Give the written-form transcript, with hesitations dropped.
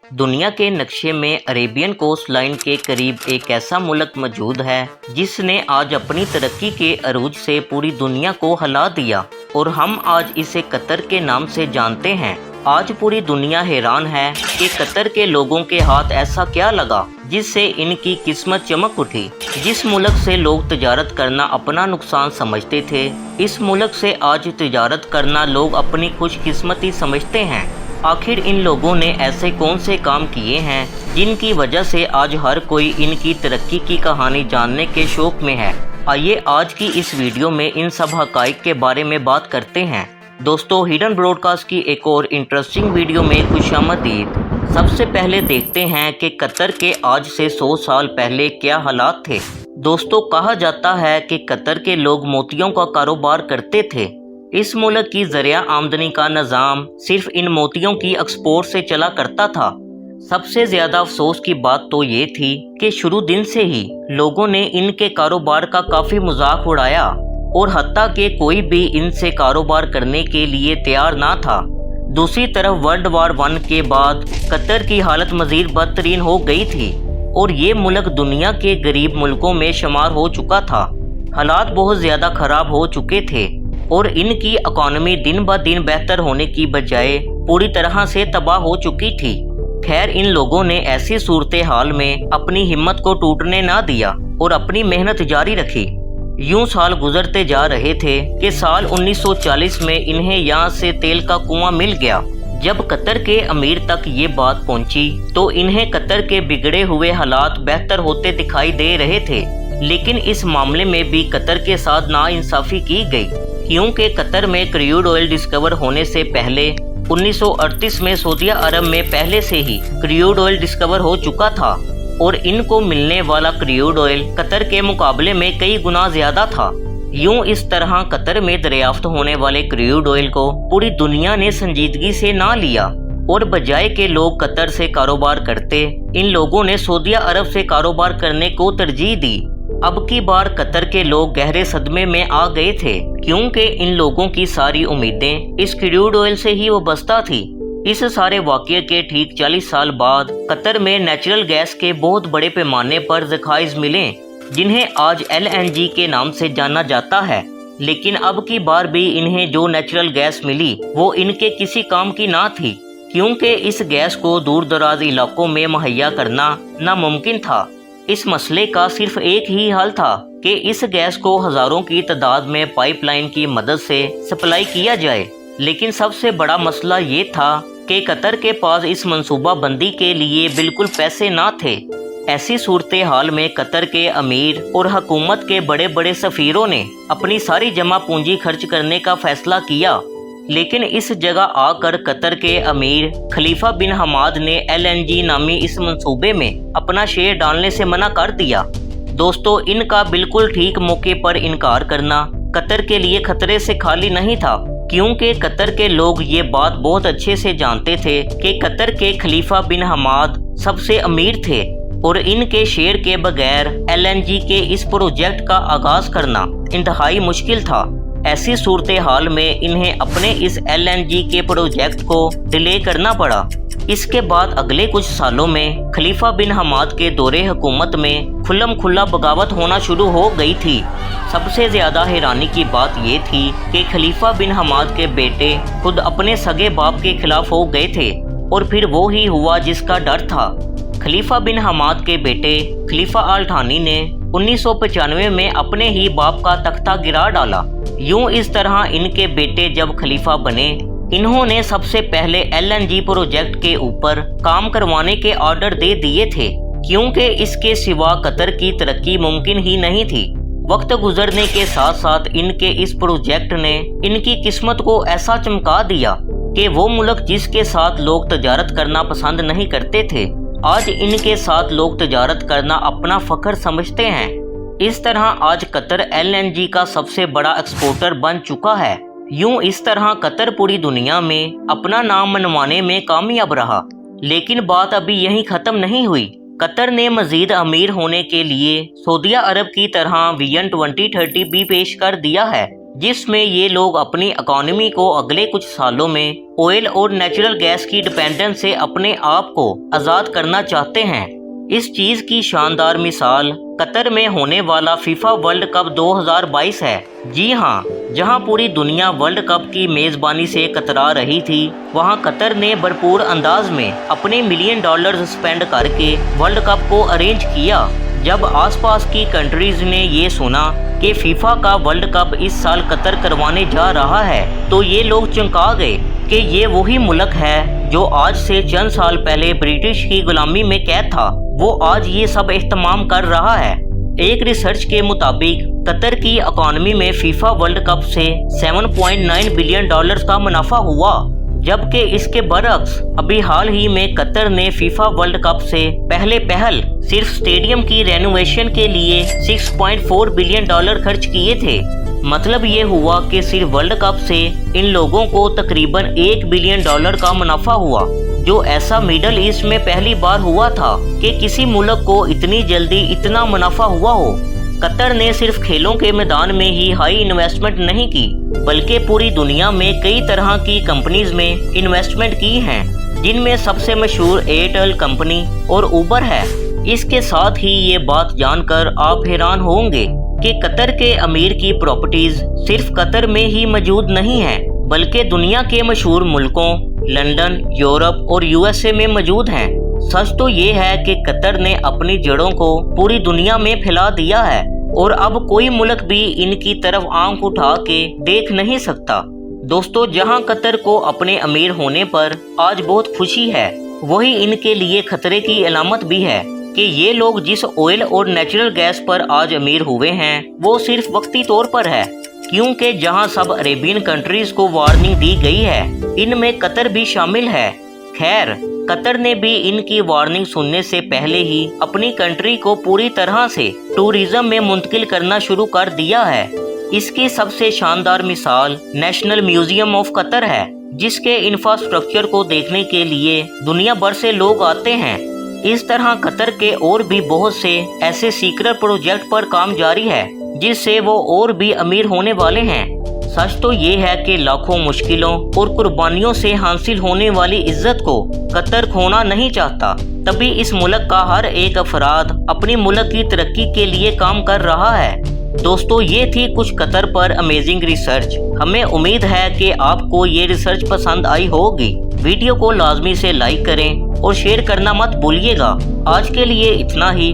दुनिया के नक्शे में अरेबियन कोस्ट लाइन के करीब एक ऐसा मुल्क मौजूद है जिसने आज अपनी तरक्की के अरूज से पूरी दुनिया को हिला दिया और हम आज इसे कतर के नाम से जानते हैं। आज पूरी दुनिया हैरान है कि कतर के लोगों के हाथ ऐसा क्या लगा जिससे इनकी किस्मत चमक उठी। जिस मुल्क से लोग तिजारत करना अपना नुकसान समझते थे, इस मुल्क से आज तिजारत करना लोग अपनी खुशकिस्मती समझते हैं। आखिर इन लोगों ने ऐसे कौन से काम किए हैं जिनकी वजह से आज हर कोई इनकी तरक्की की कहानी जानने के शौक में है। आइए आज की इस वीडियो में इन सब हक़ाइक़ के बारे में बात करते हैं। दोस्तों, हिडन ब्रॉडकास्ट की एक और इंटरेस्टिंग वीडियो में खुशामदीद। सबसे पहले देखते हैं कि कतर के आज से 100 साल पहले क्या हालात थे। दोस्तों, कहा जाता है कि कतर के लोग मोतियों का कारोबार करते थे। इस मुल्क की ज़रिया आमदनी का निज़ाम सिर्फ इन मोतियों की एक्सपोर्ट से चला करता था। सबसे ज़्यादा अफसोस की बात तो ये थी कि शुरू दिन से ही लोगों ने इनके कारोबार का काफ़ी मजाक उड़ाया और हत्ता कि कोई भी इनसे कारोबार करने के लिए तैयार ना था। दूसरी तरफ वर्ल्ड वार 1 के बाद कतर की हालत मज़ीद बदतरीन हो गई थी और ये मुल्क दुनिया के गरीब मुल्कों में शुमार हो चुका था। हालात बहुत ज़्यादा ख़राब हो चुके थे और इनकी इकॉनमी दिन ब दिन बेहतर होने की बजाय पूरी तरह से तबाह हो चुकी थी। खैर, इन लोगों ने ऐसी सूरत हाल में अपनी हिम्मत को टूटने ना दिया और अपनी मेहनत जारी रखी। यूं साल गुजरते जा रहे थे कि साल 1940 में इन्हें यहाँ से तेल का कुआं मिल गया। जब कतर के अमीर तक ये बात पहुंची तो इन्हें कतर के बिगड़े हुए हालात बेहतर होते दिखाई दे रहे थे, लेकिन इस मामले में भी कतर के साथ नाइंसाफ़ी की गई, क्योंकि कतर में क्रूड ऑयल डिस्कवर होने से पहले 1938 में सऊदी अरब में पहले से ही क्रूड ऑयल डिस्कवर हो चुका था और इनको मिलने वाला क्रूड ऑयल कतर के मुकाबले में कई गुना ज्यादा था। यूं इस तरह कतर में दरियाफ्त होने वाले क्रूड ऑयल को पूरी दुनिया ने संजीदगी से ना लिया और बजाय के लोग कतर से कारोबार करते, इन लोगों ने सऊदी अरब से कारोबार करने को तरजीह दी। अब की बार कतर के लोग गहरे सदमे में आ गए थे, क्योंकि इन लोगों की सारी उम्मीदें इस क्रूड ऑयल से ही वाबस्ता थी। इस सारे वाक़ये के ठीक 40 साल बाद कतर में नेचुरल गैस के बहुत बड़े पैमाने पर ज़खाइर मिले, जिन्हें आज LNG के नाम से जाना जाता है। लेकिन अब की बार भी इन्हें जो नेचुरल गैस मिली वो इनके किसी काम की ना थी, क्योंकि इस गैस को दूर दराज इलाकों में मुहैया करना नामुमकिन था। इस मसले का सिर्फ एक ही हल था कि इस गैस को हज़ारों की तादाद में पाइपलाइन की मदद से सप्लाई किया जाए। लेकिन सबसे बड़ा मसला ये था कि कतर के पास इस मंसूबा बंदी के लिए बिल्कुल पैसे ना थे। ऐसी सूरत हाल में कतर के अमीर और हुकूमत के बड़े बड़े सफ़ीरों ने अपनी सारी जमा पूंजी खर्च करने का फैसला किया, लेकिन इस जगह आकर कतर के अमीर खलीफा बिन हमाद ने LNG नामी इस मंसूबे में अपना शेयर डालने से मना कर दिया। दोस्तों, इनका बिल्कुल ठीक मौके पर इनकार करना कतर के लिए खतरे से खाली नहीं था, क्योंकि कतर के लोग ये बात बहुत अच्छे से जानते थे कि कतर के खलीफा बिन हमाद सबसे अमीर थे और इनके शेयर के बगैर LNG के इस प्रोजेक्ट का आगाज करना इंतहाई मुश्किल था। ऐसी सूरत हाल में इन्हें अपने इस LNG के प्रोजेक्ट को डिले करना पड़ा। इसके बाद अगले कुछ सालों में खलीफा बिन हमाद के दौरे हुकूमत में खुल्लम खुल्ला बगावत होना शुरू हो गई थी। सबसे ज़्यादा हैरानी की बात ये थी कि खलीफा बिन हमाद के बेटे खुद अपने सगे बाप के खिलाफ हो गए थे और फिर वो ही हुआ जिसका डर था। खलीफा बिन हमाद के बेटे खलीफा आल थानी ने 1995 में अपने ही बाप का तख्ता गिरा डाला। यूं इस तरह इनके बेटे जब खलीफा बने, इन्होंने सबसे पहले LNG प्रोजेक्ट के ऊपर काम करवाने के ऑर्डर दे दिए थे, क्योंकि इसके सिवा कतर की तरक्की मुमकिन ही नहीं थी। वक्त गुजरने के साथ साथ इनके इस प्रोजेक्ट ने इनकी किस्मत को ऐसा चमका दिया कि वो मुल्क जिसके साथ लोग तजारत करना पसंद नहीं करते थे, आज इनके साथ लोग तजारत करना अपना फख्र समझते हैं। इस तरह आज कतर LNG का सबसे बड़ा एक्सपोर्टर बन चुका है। यूं इस तरह कतर पूरी दुनिया में अपना नाम मनवाने में कामयाब रहा। लेकिन बात अभी यहीं ख़त्म नहीं हुई। कतर ने मज़ीद अमीर होने के लिए सऊदी अरब की तरह विजन 2030 भी पेश कर दिया है। जिसमें ये लोग अपनी इकोनॉमी को अगले कुछ सालों में ऑयल और नेचुरल गैस की डिपेंडेंस से अपने आप को आज़ाद करना चाहते हैं। इस चीज़ की शानदार मिसाल कतर में होने वाला फीफा वर्ल्ड कप 2022 है। जी हाँ, जहां पूरी दुनिया वर्ल्ड कप की मेज़बानी से कतरा रही थी, वहां कतर ने भरपूर अंदाज में अपने $मिलियन स्पेंड करके वर्ल्ड कप को अरेंज किया। जब आसपास की कंट्रीज ने ये सुना कि फीफा का वर्ल्ड कप इस साल कतर करवाने जा रहा है, तो ये लोग चौंका गए कि ये वही मुल्क है जो आज से चंद साल पहले ब्रिटिश की गुलामी में कैद था, वो आज ये सब इख्तिमाम कर रहा है। एक रिसर्च के मुताबिक कतर की इकोनॉमी में फीफा वर्ल्ड कप से $7.9 बिलियन का मुनाफा हुआ, जबकि इसके बरक्स अभी हाल ही में कतर ने फीफा वर्ल्ड कप से पहल सिर्फ स्टेडियम की रेनोवेशन के लिए $6.4 बिलियन खर्च किए थे। मतलब ये हुआ कि सिर्फ वर्ल्ड कप से इन लोगों को तकरीबन $1 बिलियन का मुनाफा हुआ, जो ऐसा मिडल ईस्ट में पहली बार हुआ था कि किसी मुल्क को इतनी जल्दी इतना मुनाफा हुआ हो। कतर ने सिर्फ खेलों के मैदान में ही हाई इन्वेस्टमेंट नहीं की, बल्कि पूरी दुनिया में कई तरह की कंपनीज में इन्वेस्टमेंट की हैं, जिनमें सबसे मशहूर एयरटेल कंपनी और उबर है। इसके साथ ही ये बात जानकर आप हैरान होंगे कि कतर के अमीर की प्रॉपर्टीज सिर्फ कतर में ही मौजूद नहीं है, बल्कि दुनिया के मशहूर मुल्कों लंदन, यूरोप और यूएसए में मौजूद हैं। सच तो ये है कि कतर ने अपनी जड़ों को पूरी दुनिया में फैला दिया है और अब कोई मुल्क भी इनकी तरफ आंख उठा के देख नहीं सकता। दोस्तों, जहां कतर को अपने अमीर होने पर आज बहुत खुशी है, वही इनके लिए खतरे की अलामत भी है कि ये लोग जिस ऑयल और नेचुरल गैस पर आज अमीर हुए हैं, वो सिर्फ वक्ती तौर पर है, क्योंकि जहां सब अरेबियन कंट्रीज को वार्निंग दी गई है, इनमें कतर भी शामिल है। खैर, कतर ने भी इनकी वार्निंग सुनने से पहले ही अपनी कंट्री को पूरी तरह से टूरिज्म में मुंतकिल करना शुरू कर दिया है। इसकी सबसे शानदार मिसाल नेशनल म्यूजियम ऑफ कतर है, जिसके इंफ्रास्ट्रक्चर को देखने के लिए दुनिया भर से लोग आते हैं। इस तरह कतर के और भी बहुत से ऐसे सीक्रेट प्रोजेक्ट पर काम जारी है, जिससे वो और भी अमीर होने वाले हैं। सच तो ये है कि लाखों मुश्किलों और कुर्बानियों से हासिल होने वाली इज्जत को कतर खोना नहीं चाहता, तभी इस मुल्क का हर एक अफराद अपनी मुल्क की तरक्की के लिए काम कर रहा है। दोस्तों, ये थी कुछ कतर पर अमेजिंग रिसर्च। हमें उम्मीद है कि आपको ये रिसर्च पसंद आई होगी। वीडियो को लाजमी से लाइक करें और शेयर करना मत भूलिएगा। आज के लिए इतना ही।